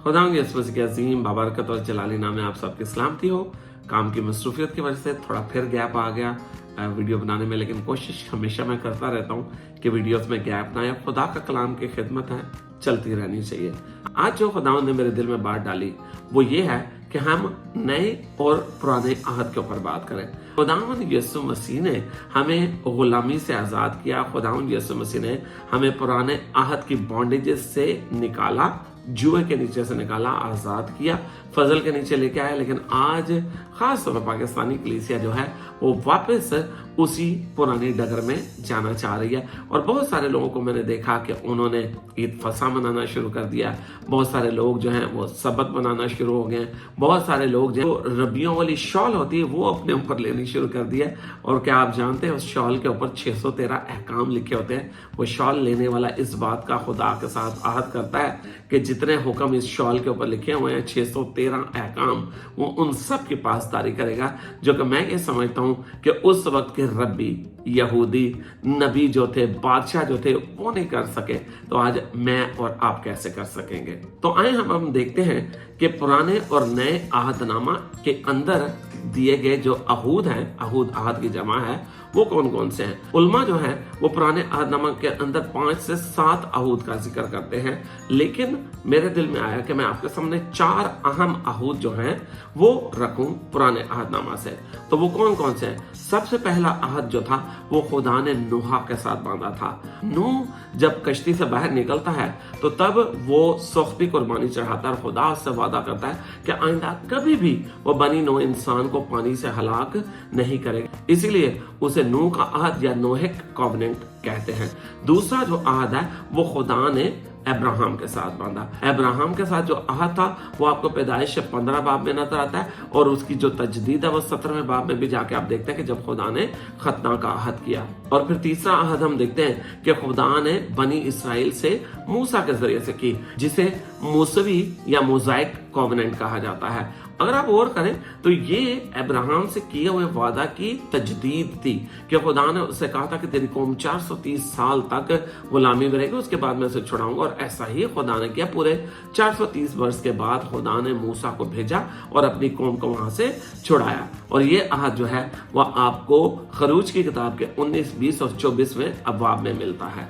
खुदावंद यीशु मसीह के अजीम बाबरकत और जलाली नाम में आप सबकी सलामती हो। काम की मसरूफियत की वजह से थोड़ा फिर गैप आ गया वीडियो बनाने में, लेकिन कोशिश हमेशा मैं करता रहता हूँ कि वीडियोस में गैप ना आए। खुदा का कलाम की खिदमत है, चलती रहनी चाहिए। आज जो खुदावंद ने मेरे दिल में बात डाली वो ये है कि हम नए और पुराने अहद के ऊपर बात करें। खुदावंद यीशु मसीह ने हमें गुलामी से आजाद किया। खुदावंद यीशु मसीह ने हमें पुराने अहद की बॉन्डेजेस से निकाला, जुए के नीचे से निकाला, आजाद किया, फजल के नीचे लेके आया। लेकिन आज खास तौर पर पाकिस्तानी कलीसिया जो है वो वापस उसी पुरानी डगर में जाना चाह रही है। और बहुत सारे लोगों को मैंने देखा कि उन्होंने ईद फसा मनाना शुरू कर दिया। बहुत सारे लोग जो हैं वो सबत मनाना शुरू हो गए। बहुत सारे लोग जो रबियों वाली शॉल होती है वो अपने ऊपर लेनी शुरू कर दी है। और क्या आप जानते हैं उस शॉल के ऊपर 613 अहकाम लिखे होते हैं। वो शॉल लेने वाला इस बात का खुदा के साथ आहद करता है कि जितने हुक्म इस शॉल के ऊपर लिखे हुए हैं 613 अहकाम, वो उन सब की पासदारी करेगा। जो कि मैं ये समझता हूँ कि उस वक्त के रब्बी, यहूदी, नबी जो थे, बादशाह जो थे, वो नहीं कर सके, तो आज मैं और आप कैसे कर सकेंगे। तो आए हम देखते हैं कि पुराने और नए अहदनामा के अंदर दिए गए जो अहूद हैं, अहूद अहद की जमा है, वो कौन कौन से हैं। उलमा जो है वो पुराने अहदनामा के अंदर 5 से 7 अहूद का जिक्र करते हैं। लेकिन मेरे दिल में आया कि मैं आपके सामने 4 अहम अहूद जो हैं वो रखूं पुराने अहदनामा से। तो वो कौन कौन से हैं। सबसे पहला अहद जो था वो खुदा ने नूह के साथ बांधा था। नूह जब कश्ती से बाहर निकलता है तो तब वो सोख्ती कुर्बानी चढ़ाता है और खुदा उससे वादा करता है कि आइंदा कभी भी वो बनी नौ इंसान को पानी से हलाक नहीं करेगा। इसीलिए उसे नूह का अहद या नोहिक कॉवेनेंट कहते हैं। दूसरा जो अहद है वो खुदा ने अब्राहम के साथ बांधा। अब्राहम के साथ जो अहद था वो आपको पैदाइश 15 बाब में नजर आता है और उसकी जो तजदीद है वो 17वें बाब में भी जाके आप देखते हैं कि जब खुदा ने खतना का अहद किया। और फिर तीसरा अहद हम देखते हैं कि खुदा ने बनी इसराइल से मूसा के जरिए से की, जिसे मूसवी या मोज़ाइक कॉवेनेंट कहा जाता है। अगर आप गौर करें तो ये अब्राहम से किए हुए वादा की तजदीद थी कि खुदा ने उससे कहा था कि तेरी कौम 430 साल तक गुलामी में रहेगी, उसके बाद मैं उसे छुड़ाऊंगा। और ऐसा ही खुदा ने किया। पूरे 430 वर्ष के बाद खुदा ने मूसा को भेजा और अपनी कौम को वहां से छुड़ाया। और ये अहद जो है वह आपको खरूज की किताब के 19, 20 और 24वें अबवाब में मिलता है।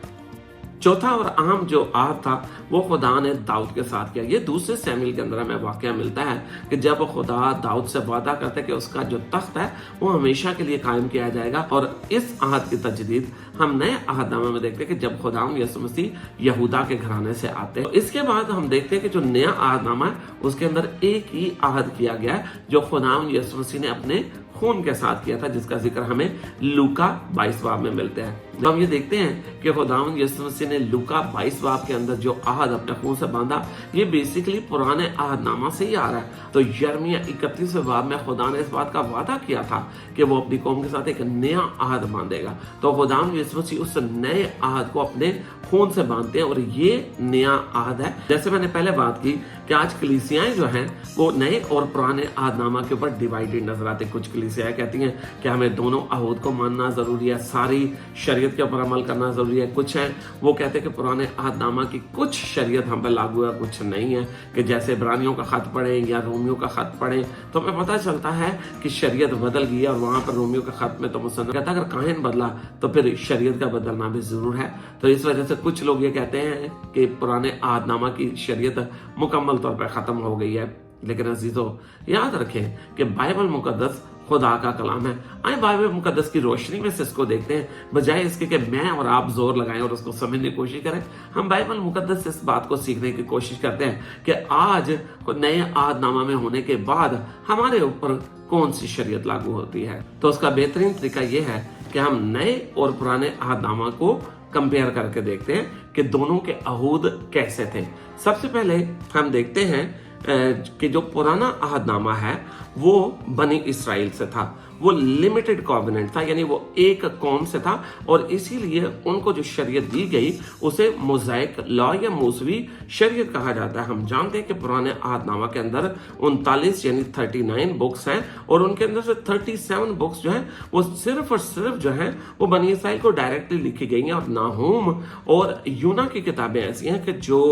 चौथा और अहम जो अहद था वो खुदा ने दाऊद के साथ किया। ये दूसरे सैमुएल के अंदर हमें वाकया मिलता है कि जब खुदा दाऊद से वादा करते कि उसका जो तख्त है वो हमेशा के लिए कायम किया जाएगा। और इस अहद की तजदीद हम नए अहदनामे में देखते हैं कि जब खुदावंद यीशु मसीह यहूदा के घराने से आते हैं। इसके बाद हम देखते हैं कि जो नया अहदनामा है उसके अंदर एक ही अहद किया गया है जो खुदावंद यीशु मसीह ने अपने खून के साथ किया था, जिसका जिक्र हमें लूका 22 बाब में मिलते हैं। जब हम ये देखते हैं कि खुदावंद यीशु मसीह ने लूका 22 बाब के अंदर जो अहद अपने खून से बांधा, ये बेसिकली पुराने अहदनामा से ही आ रहा है। तो यिर्मयाह 31वें बाब में खुदा ने इस बात का वादा किया था कि वो अपनी कौम के साथ एक नया अहद बांधेगा। तो खुदावंद यीशु मसीह उस नए अहद को अपने खून से बांधते हैं और ये नया अहद है। जैसे मैंने पहले बात की कि आज कलीसियाएं जो हैं वो नए और पुराने अहदनामा के ऊपर डिवाइडेड नजर आते। कुछ कलीसियाएं कहती हैं कि हमें दोनों अहूद को मानना जरूरी है, सारी शरीयत के ऊपर अमल करना जरूरी है। कुछ हैं वो कहते हैं कि पुराने अहदनामा की कुछ शरीयत हम पर लागू है, कुछ नहीं है। कि जैसे इब्रानियों का खत पढ़े या रोमियो का खत पढ़े तो हमें पता चलता है कि शरीयत बदल गई है। और वहां पर रोमियो के खत में तो मुसन्निफ कहता है अगर काहिन बदला तो फिर शरीयत का बदलना भी जरूर है। तो इस वजह से कुछ लोग ये कहते हैं कि पुराने अहदनामा की शरीयत मुकम्मल तौर पर खत्म हो गई है। लेकिन अजीजों याद रखें कि बाइबल मुकद्दस खुदा का कलाम है। आए बाइबल मुकद्दस की रोशनी में से इसको देखते हैं, बजाय इसके कि मैं और आप जोर लगाएं और उसको समझने की कोशिश करें। हम बाइबल मुकद्दस से इस बात को सीखने की कोशिश करते हैं कि आज नए अहदनामा में होने के बाद हमारे ऊपर कौन सी शरीयत लागू होती है। तो उसका बेहतरीन तरीका यह है कि हम नए और पुराने अहदनामा को कंपेयर करके देखते हैं कि दोनों के अहूद कैसे थे। सबसे पहले हम देखते हैं कि जो पुराना अहदनामा है वो बनी इसराइल से था वो लिमिटेड कॉवेनेंट था, यानी वो एक कौम से था, और इसीलिए उनको जो शरीयत दी गई उसे मोज़ाइक लॉ या मूसवी शरीयत कहा जाता है। हम जानते हैं कि पुराने अहदनामा के अंदर 39 यानी 39 बुक्स हैं, और उनके अंदर से 37 बुक्स जो है वो सिर्फ और सिर्फ जो है वो बनी इसराइल को डायरेक्टली लिखी गई हैं। और नाहूम और यूना की किताबें ऐसी हैं कि जो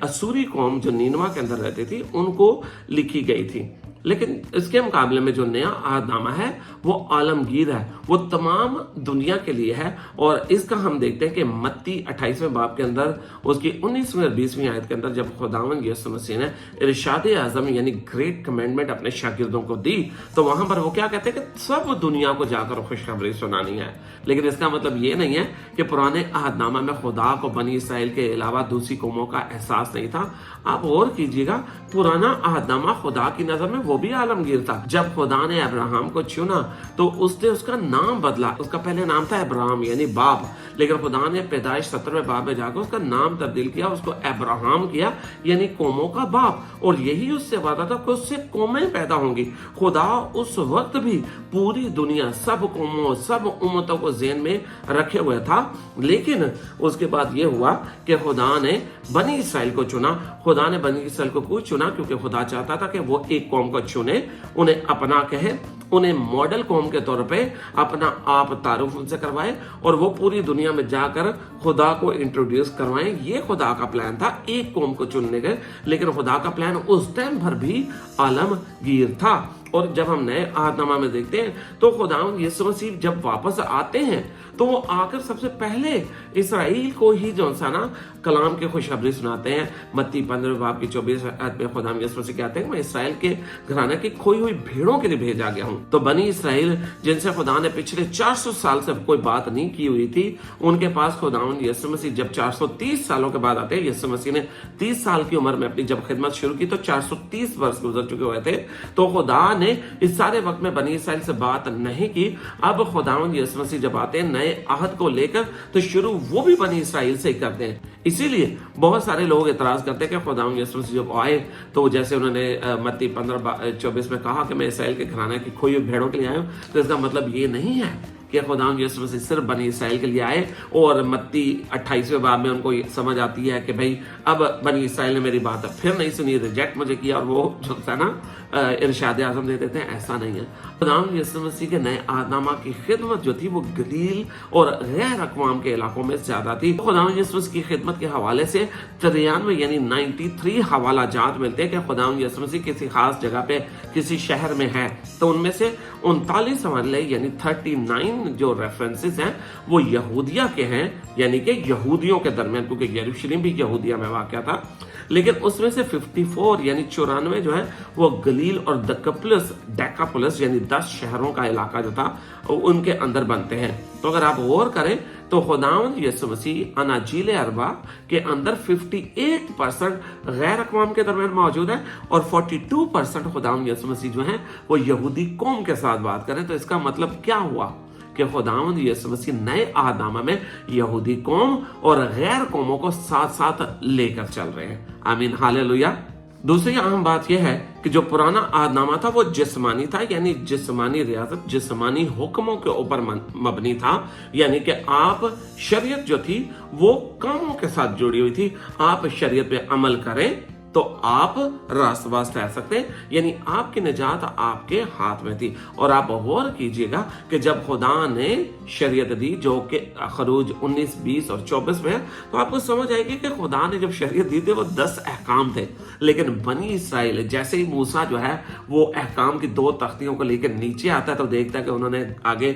असूरी कौम जो नीनवा के अंदर रहती थी उनको लिखी गई थी। लेकिन इसके मुकाबले में जो नया अहदनामा है वो आलमगीर है, वो तमाम दुनिया के लिए है। और इसका हम देखते हैं कि मत्ती 28वें बाब के अंदर उसकी 19वीं और 20वीं आयत के अंदर जब खुदावंद यीशु मसीह ने इरशाद आज़म यानी ग्रेट कमांडमेंट अपने शागिर्दों को दी, तो वहां पर वो क्या कहते हैं कि सब दुनिया को जाकर खुशखबरी सुनानी है। लेकिन इसका मतलब ये नहीं है कि पुराने अहदनामा में खुदा को बनी इसराइल के अलावा दूसरी कौमों का एहसास नहीं था। आप गौर कीजिएगा, पुराना अहदनामा खुदा की नजर में वो भी आलमगीर था। जब खुदा ने अब्राहम को चुना तो उसने उसका नाम बदला। उसका पहले नाम था अब्राहम यानी बाप, लेकिन खुदा ने पैदाइश 17वें बाब में जाकर उसका नाम तब्दील किया, उसको अब्राहम किया यानी कौमों का बाप। और यही उससे वादा था कि उससे कौमें पैदा होंगी। खुदा उस वक्त भी पूरी दुनिया, सब कौमों, सब उम्मतों को ज़हन में रखे हुए था। लेकिन उसके बाद ये हुआ कि खुदा ने बनी इसराइल को चुना। खुदा ने बनी इसराइल को क्यों चुना? क्योंकि खुदा चाहता था कि वो एक कौम को चुने, उन्हें अपना कहे, उन्हें मॉडल कौम के तौर पे अपना आप तारुफ उनसे करवाए, और वो पूरी दुनिया में जाकर खुदा को इंट्रोड्यूस करवाएं। ये खुदा का प्लान था एक कौम को चुनने का। लेकिन खुदा का प्लान उस टाइम भर भी आलमगीर था। और जब हम नए अहदनामा में देखते हैं तो खुदावंद यीशु मसीह जब वापस आते हैं तो वो आकर सबसे पहले इसराइल को ही जो सा ना कलाम की खुशखबरी सुनाते हैं। मत्ती 15 बाब की 24 आयत में खुदावंद यीशु मसीह कहते हैं मैं इसराइल के घराने की खोई हुई भेड़ों के लिए भेजा गया हूं। तो बनी इसराइल जिनसे खुदा ने पिछले 400 साल से कोई बात नहीं की हुई थी, उनके पास खुदावंद यीशु मसीह जब 430 सालों के बाद आते हैं, यीशु मसीह ने 30 साल की उम्र में अपनी जब खिदमत शुरू की तो 430 वर्ष गुजर चुके हुए थे। तो खुदा ने इस सारे वक्त में बनी इसराइल से बात नहीं की। अब खुदावंद यीशु मसीह जब आते हैं नए आहद को लेकर तो शुरू वो भी बनी इसराइल से ही करते हैं। इसीलिए बहुत सारे लोग एतराज करते हैं कि खुदावंद यीशु मसीह जब आए तो जैसे उन्होंने मत्ती 15-24 में कहा कि मैं इसराइल के घराने की खोई हुई भेड़ों के लिए आया हूं, तो इसका मतलब ये नहीं है कि खुदावंद यीशु मसीह सिर्फ बनी इसराइल के लिए आए। और मत्ती 28वें बाब में उनको समझ आती है कि भाई अब बनी इसराइल ने मेरी बात फिर नहीं सुनी, रिजेक्ट मुझे किया, और वो जो है ना इरशाद आज़म दे देते हैं। ऐसा नहीं है। खुदावंद यीशु मसीह के नए अहदनामा की खिदमत जो थी वो गलील और गैर अक़वाम के इलाकों में ज्यादा थी। खुदावंद यीशु मसीह की खिदमत के हवाले से 93 यानी 93 हवाला जात मिलते हैं कि खुदावंद यीशु मसीह किसी खास जगह पे किसी शहर में है। तो उनमें से 39 हवाले यानी 39 जो रेफरेंसेस हैं वो यहूदिया के हैं, यानी कि यहूदियों के दरमियान, क्योंकि यरूशलेम भी यहूदिया में वाक़या था। लेकिन उसमें से 54 यानी 94 जो है वो गलील और डेकापुलस यानी 10 शहरों का इलाका जो था उनके अंदर बनते हैं। तो अगर आप गौर करें तो खुदावंद यीशु मसीह अनाजील अरबा के अंदर 58% गैर अक़वाम के दरमियान मौजूद है और 42% खुदावंद यीशु मसीह जो है वो यहूदी कौम के साथ बात करें। तो इसका मतलब क्या हुआ कि खुदावंद यीशु मसीह नए अहदनामा में यहूदी कौम और गैर कौमों को साथ साथ लेकर चल रहे हैं। आमीन, हालेलुया। दूसरी अहम बात यह है कि जो पुराना अहदनामा था वो जिस्मानी था, यानी जिस्मानी रियासत, जिस्मानी हुक्मों के ऊपर मबनी था। यानी कि आप शरीयत जो थी वो कामों के साथ जुड़ी हुई थी। आप शरीयत पे अमल करें तो आप रास्तबाज रह सकते हैं, यानी आपकी निजात आपके हाथ में थी। और आप गौर कीजिएगा कि जब खुदा ने शरीयत दी जो कि खरूज 19, 20 और 24 में है, तो आपको समझ आएगी कि खुदा ने जब शरीयत दी थी वो 10 अहकाम थे। लेकिन बनी इसराइल जैसे ही मूसा जो है वो अहकाम की 2 तख्तियों को लेकर नीचे आता है तो देखता है कि उन्होंने आगे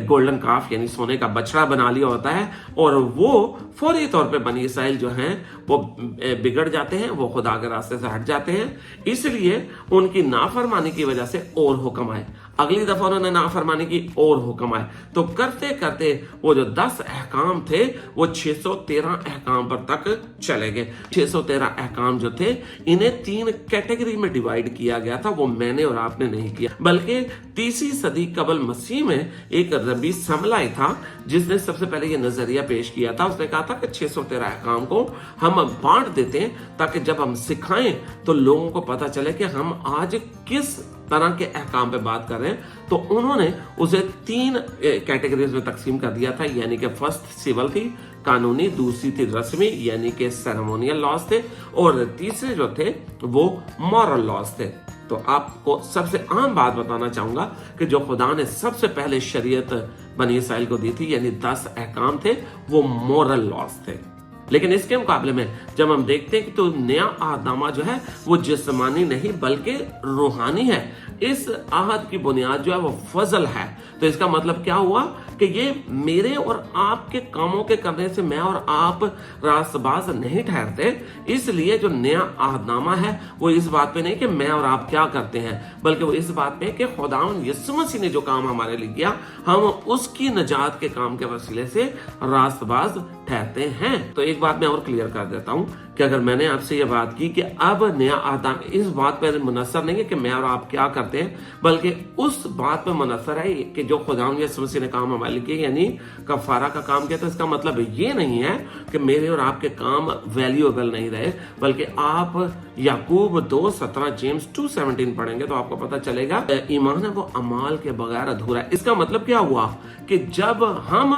गोल्डन काफ यानी सोने का बछड़ा बना लिया होता है, और वो फौरी तौर पे बनी इसराइल जो हैं वो बिगड़ जाते हैं, वो खुदा के रास्ते से हट जाते हैं। इसलिए उनकी नाफरमानी की वजह से और हुक्म आए। अगली दफा उन्होंने नाफरमानी की और हुक्म आए। तो करते करते वो जो 10 अहकाम थे वो 613 अहकाम पर तक चले गए। 613 अहकाम जो थे इन्हें 3 कैटेगरी में डिवाइड किया गया था। वो मैंने और आपने नहीं किया, बल्कि 3वीं सदी कबल मसीह में एक रबी समलाई था जिसने सबसे पहले ये नजरिया पेश किया था। उसने कहा था कि 613 अहकाम को हम बांट देते हैं ताकि जब हम सिखाएं तो लोगों को पता चले कि हम आज किस तरह के अहकाम पे बात कर रहे हैं, तो उन्होंने उसे 3 कैटेगरीज में तकसीम कर दिया था, यानी कि फर्स्ट सिविल थी, कानूनी, दूसरी थी रस्मी यानी कि सेरेमोनियल लॉज थे, और तीसरे जो थे वो मॉरल लॉज थे। तो आपको सबसे आम बात बताना चाहूंगा कि जो खुदा ने सबसे पहले शरीयत बनी इसराइल को दी थी, यानी 10 अहकाम थे, वो मॉरल लॉज थे। लेकिन इसके मुकाबले में जब हम देखते हैं कि तो नया अहदनामा जो है वो जिस्मानी नहीं बल्कि रूहानी है। इस आहद की बुनियाद जो है वो फजल है। तो इसका मतलब क्या हुआ कि ये मेरे और आपके कामों के करने से मैं और आप रास्तबाज नहीं ठहरते। इसलिए जो नया अहदनामा है वो इस बात पे नहीं कि मैं और आप क्या करते हैं, बल्कि वो इस बात पे कि खुदावंद यीशु मसीह ने जो काम हमारे लिए किया, हम उसकी नजात के काम के वसीले से रास्तबाज ठहरते हैं। तो एक बात मैं और क्लियर कर देता हूं कि अगर मैंने आपसे ये बात की कि अब नया अहदनामा इस बात पर मुनस्सर नहीं है कि मैं और आप क्या करते हैं, बल्कि उस बात पर मुनस्सर है कि जो खुदावंद यीशु मसीह ने काम हमारे लिए किया, यानी कफारा का काम किया। तो इसका मतलब ये नहीं है कि मेरे और आपके काम वैल्यूएबल नहीं रहे, बल्कि आप याकूब 2:17 जेम्स 2:17 पढ़ेंगे तो आपको पता चलेगा ईमान है वो अमाल के बगैर अधूरा है। इसका मतलब क्या हुआ कि जब हम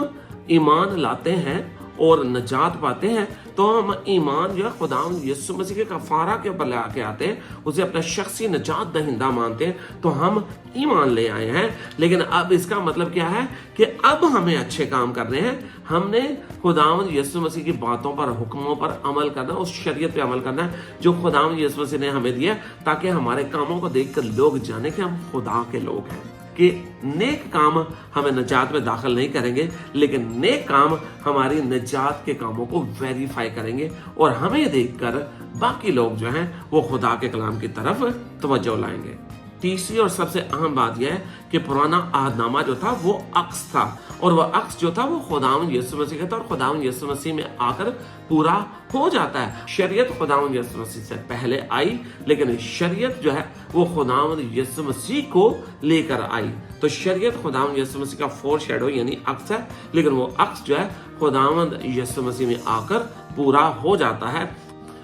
ईमान लाते हैं और नजात पाते हैं तो हम ईमान जो है खुदावंद यीशु मसीह के कफारा के ऊपर ले आके आते हैं, उसे अपना शख्सी नजात दहिंदा मानते हैं, तो हम ईमान ले आए हैं। लेकिन अब इसका मतलब क्या है कि अब हमें अच्छे काम करने हैं। हमने खुदावंद यीशु मसीह की बातों पर, हुक्मों पर अमल करना, उस शरीयत पे अमल करना है जो खुदावंद यीशु मसीह ने हमें दिया, ताकि हमारे कामों को देखकर लोग जाने कि हम खुदा के लोग हैं। कि नेक काम हमें नजात में दाखिल नहीं करेंगे, लेकिन नेक काम हमारी नजात के कामों को वेरीफाई करेंगे और हमें देखकर बाकी लोग जो हैं वो खुदा के कलाम की तरफ तवज्जो लाएंगे। तीसरी और सबसे अहम बात यह है कि पुराना अहदनामा जो था वो अक्स था, और वह अक्स जो था वो खुदावंद यीशु मसीह का था, और खुदावंद यीशु मसीह में आकर पूरा हो जाता है। शरीयत खुदावंद यीशु मसीह से पहले आई, लेकिन शरीयत जो है वो खुदावंद यीशु मसीह को लेकर आई। तो शरीयत खुदावंद यीशु मसीह का फोरशैडो यानी अक्स है, लेकिन वो अक्स जो है खुदावंद यीशु मसीह में आकर पूरा हो जाता है।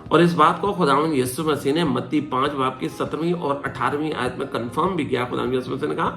और इस बात को खुदावंद यीशु मसीह ने मत्ती 5 बाब की 17वीं और 18वीं आयत में कंफर्म भी किया। खुदावंद यीशु मसीह ने कहा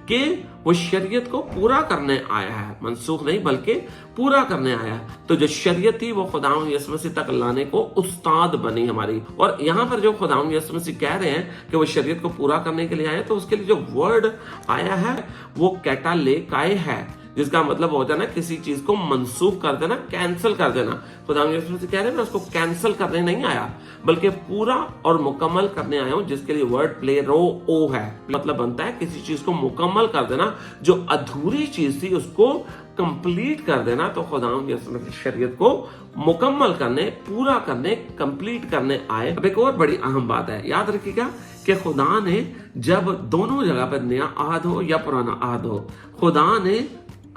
कि वो शरीयत को पूरा करने आया है, मनसूख नहीं बल्कि पूरा करने आया है। तो जो शरीयत थी वो खुदावंद यीशु मसीह तक लाने को उस्ताद बनी हमारी। और यहाँ पर जो खुदावंद यीशु मसीह कह रहे हैं कि वो शरीयत को पूरा करने के लिए आए, तो उसके लिए जो वर्ड आया है वो कैटालेकाए है, जिसका मतलब हो जाना किसी चीज को मनसूख कर देना, कैंसिल कर देना। खुदावंद यीशु मसीह कह रहे हैं मैं उसको कैंसिल करने नहीं आया, बल्कि पूरा और मुकम्मल करने आया हूं, जिसके लिए वर्ड प्लेरो ओ है। मतलब बनता है किसी चीज को मुकम्मल कर देना, जो अधूरी चीज थी उसको कंप्लीट कर देना। तो खुदावंद यीशु मसीह शरीयत को मुकम्मल करने, पूरा करने, कंप्लीट करने आए। अब एक और बड़ी अहम बात है, याद रखिएगा कि खुदा ने जब दोनों जगह पर नया आहद हो या पुराना आहद हो, खुदा ने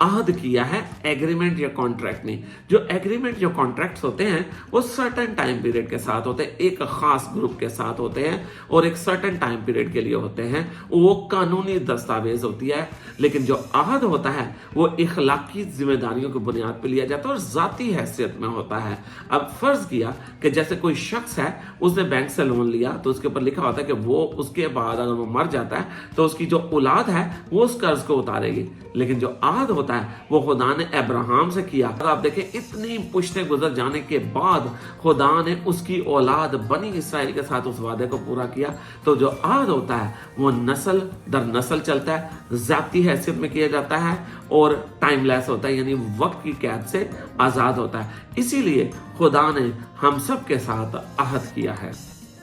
आहद किया है, एग्रीमेंट या कॉन्ट्रैक्ट नहीं। जो एग्रीमेंट या कॉन्ट्रैक्ट्स होते हैं वो सर्टेन टाइम पीरियड के साथ होते हैं, एक खास ग्रुप के साथ होते हैं और एक सर्टेन टाइम पीरियड के लिए होते हैं, वो कानूनी दस्तावेज होती है। लेकिन जो आहद होता है वो इखलाकी जिम्मेदारियों की बुनियाद पर लिया जाता है और जाती हैसियत में होता है। अब फर्ज किया कि जैसे कोई शख्स है, उसने बैंक से लोन लिया, तो उसके ऊपर लिखा होता है कि वो उसके बाद अगर वो मर जाता है तो उसकी जो औलाद है वो उस कर्ज को उतारेगी। लेकिन जो आहद होता है वो खुदा ने अब्राहम से किया। आप देखें इतनी पुश्तें गुजर जाने के बाद खुदा ने उसकी औलाद बनी इसराइल के साथ उस वादे को पूरा किया। तो जो आहद होता है वो नस्ल दर नस्ल चलता है, ज़ाती हैसियत में किया जाता है और टाइमलेस होता है, यानी वक्त की कैद से आजाद होता है। इसीलिए खुदा ने हम सब के साथ आहद किया है।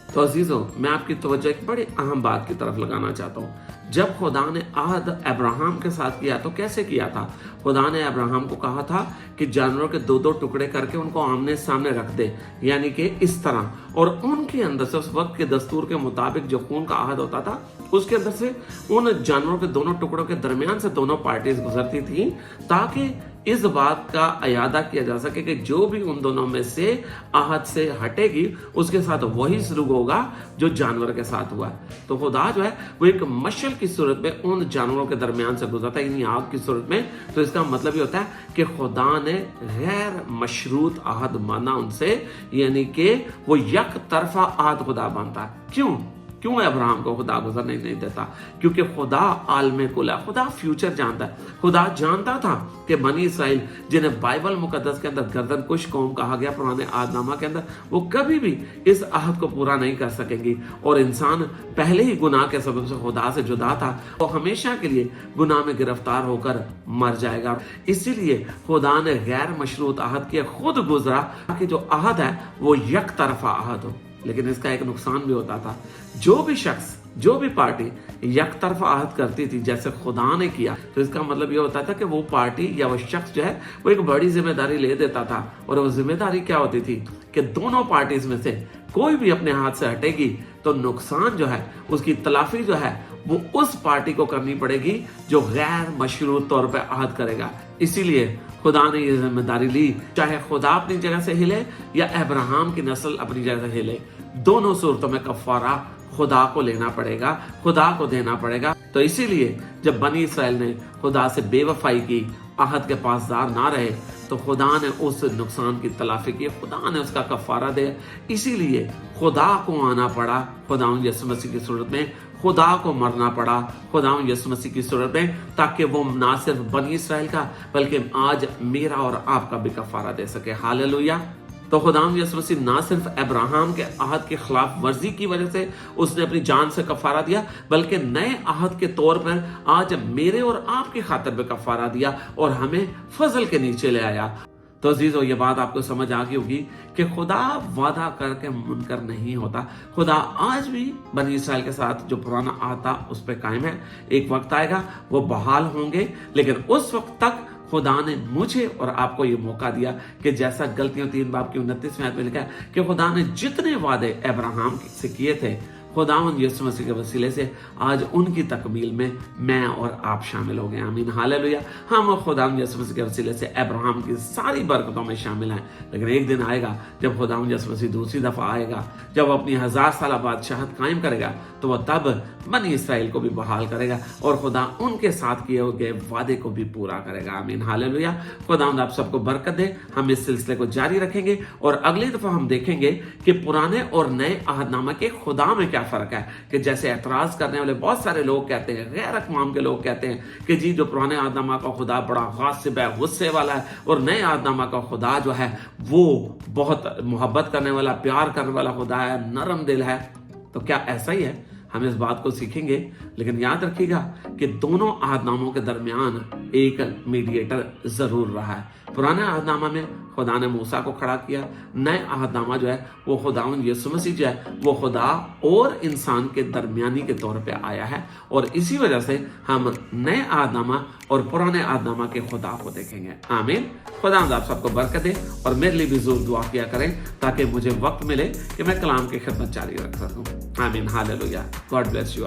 तो अजीजों, मैं आपकी तवज्जो एक बड़ी अहम बात की तरफ लगाना चाहता हूँ। जब खुदा ने आहद अब्राहम के साथ किया तो कैसे किया था? खुदा ने अब्राहम को कहा था कि जानवरों के 2-2 टुकड़े करके उनको आमने सामने रख दे, यानी कि इस तरह, और उनके अंदर से उस वक्त के दस्तूर के मुताबिक जो खून का आहद होता था उसके अंदर से उन जानवरों के दोनों टुकड़ों के दरमियान से दोनों पार्टीज गुजरती थी, ताकि इस बात का अयादा किया जा सके कि जो भी उन दोनों में से आहद से हटेगी उसके साथ वही सलूक होगा जो जानवर के साथ हुआ। तो खुदा जो है वो एक मशल की सूरत में उन जानवरों के दरमियान से गुजरता है, यानी आग की सूरत में। तो इसका मतलब ये होता है कि खुदा ने गैर मशरूत आहद माना उनसे, यानी कि वो यक तरफा आहद खुदा बांधता है। क्यों? क्यों अब्राहम को खुदा गुजरने नहीं देता? क्योंकि खुदा आलम कुल है, खुदा फ्यूचर जानता है। खुदा जानता था कि बनी इसराइल, जिन्हें बाइबल मुकद्दस के अंदर गर्दनकुश कौम कहा गया पुराने आदनामा के अंदर, वो कभी भी इस अहद को पूरा नहीं कर सकेंगी। और इंसान पहले ही गुनाह के सबब से खुदा से जुदा था, वो हमेशा के लिए गुनाह में गिरफ्तार होकर मर जाएगा। इसीलिए खुदा ने गैर मशरूत अहद किया, खुद गुजरा कि जो अहद है वो यक तरफा अहद हो। लेकिन इसका एक नुकसान भी होता था, जो भी शख्स, जो भी पार्टी यक तरफा अहद करती थी जैसे खुदा ने किया, तो इसका मतलब ये होता था कि वो पार्टी या वो शख्स जो है वो एक बड़ी जिम्मेदारी ले देता था। और वो जिम्मेदारी क्या होती थी कि दोनों पार्टीज में से कोई भी अपने हाथ से हटेगी तो नुकसान जो है, उसकी तलाफी जो है वो उस पार्टी को करनी पड़ेगी जो गैर मशरूत तौर पर अहद करेगा। इसीलिए खुदा ने ये जिम्मेदारी ली, चाहे खुदा अपनी जगह से हिले या अब्राहम की नस्ल अपनी जगह से हिले, दोनों सूरतों में कफारा खुदा को लेना पड़ेगा, खुदा को देना पड़ेगा। तो इसीलिए जब बनी इसराइल ने खुदा से बेवफाई की, अहद के पासदार ना रहे, तो खुदा ने उस नुकसान की तलाफी की, खुदा ने उसका कफारा दिया। इसीलिए खुदा को आना पड़ा, खुदा यीशु मसीह की सूरत में खुदा को मरना पड़ा, खुदा यीशु मसीह की सूरत में, ताकि वो ना सिर्फ बनी इसराइल का बल्कि आज मेरा और आपका भी कफारा दे सके। हालेलुया। तो खुदा यीशु मसीह ना सिर्फ अब्राहम के अहद के खिलाफ वर्जी की वजह से उसने अपनी जान से कफारा दिया, बल्कि नए अहद के तौर पर आज मेरे और आपकी खातिर भी कफारा दिया और हमें फजल के नीचे ले आया। तो अजीजों, ये बात आपको समझ आ गई होगी कि खुदा वादा करके मुनकर नहीं होता। खुदा आज भी बनी इसराइल के साथ जो पुराना अहद था उस पर कायम है। एक वक्त आएगा वो बहाल होंगे, लेकिन उस वक्त तक खुदा ने मुझे और आपको ये मौका दिया कि जैसा गलतियों 3 बाब की 29वें आयत में लिखा है कि खुदा ने जितने वादे अब्राहम से किए थे, खुदावंद यीशु मसीह के वसीले से आज उनकी तकमील में मैं और आप शामिल हो गए। आमीन, हालेलुया। हम खुदावंद यीशु मसीह के वसीले से अब्राहम की सारी बरकतों में शामिल हैं। लेकिन एक दिन आएगा जब खुदावंद यीशु मसीह दूसरी दफा आएगा, जब अपनी 1000 साल बादशाहत कायम करेगा, तो वह तब बनी इसराइल को भी बहाल करेगा और खुदा उनके साथ किए गए वादे को भी पूरा करेगा। आमीन, हालेलुया। खुदावंद आप सबको बरकत दे। हम इस सिलसिले को जारी रखेंगे और अगली दफा हम देखेंगे कि पुराने और नए अहदनामा के खुदा में क्या फर्क है। कि जैसे एतराज करने वाले बहुत सारे लोग कहते हैं, गैर अक़वाम के लोग कहते हैं कि जी जो पुराने अहदनामा का खुदा बड़ा गासिब है, गुस्से वाला है, और नए अहदनामा का खुदा जो है वो बहुत मोहब्बत करने वाला, प्यार करने वाला खुदा है, नरम दिल है। तो क्या ऐसा ही है? हम इस बात को सीखेंगे। लेकिन याद रखिएगा कि दोनों अहदनामों के दरमियान एक मीडिएटर जरूर रहा है। पुराने अहदनामा में खुदा ने मूसा को खड़ा किया, नए अहदनामा जो है वो खुदावंद यीशु मसीह जो है वो खुदा और इंसान के दरमियानी के तौर पे आया है। और इसी वजह से हम नए अहदनामा और पुराने अहदनामा के खुदा को देखेंगे। आमीन। खुदा आप सबको बरकत दे और मेरे लिए भी जोर दुआ किया करें ताकि मुझे वक्त मिले कि मैं कलाम की खिदमत जारी रख सकूं। आमीन, हालेलुया। God bless you.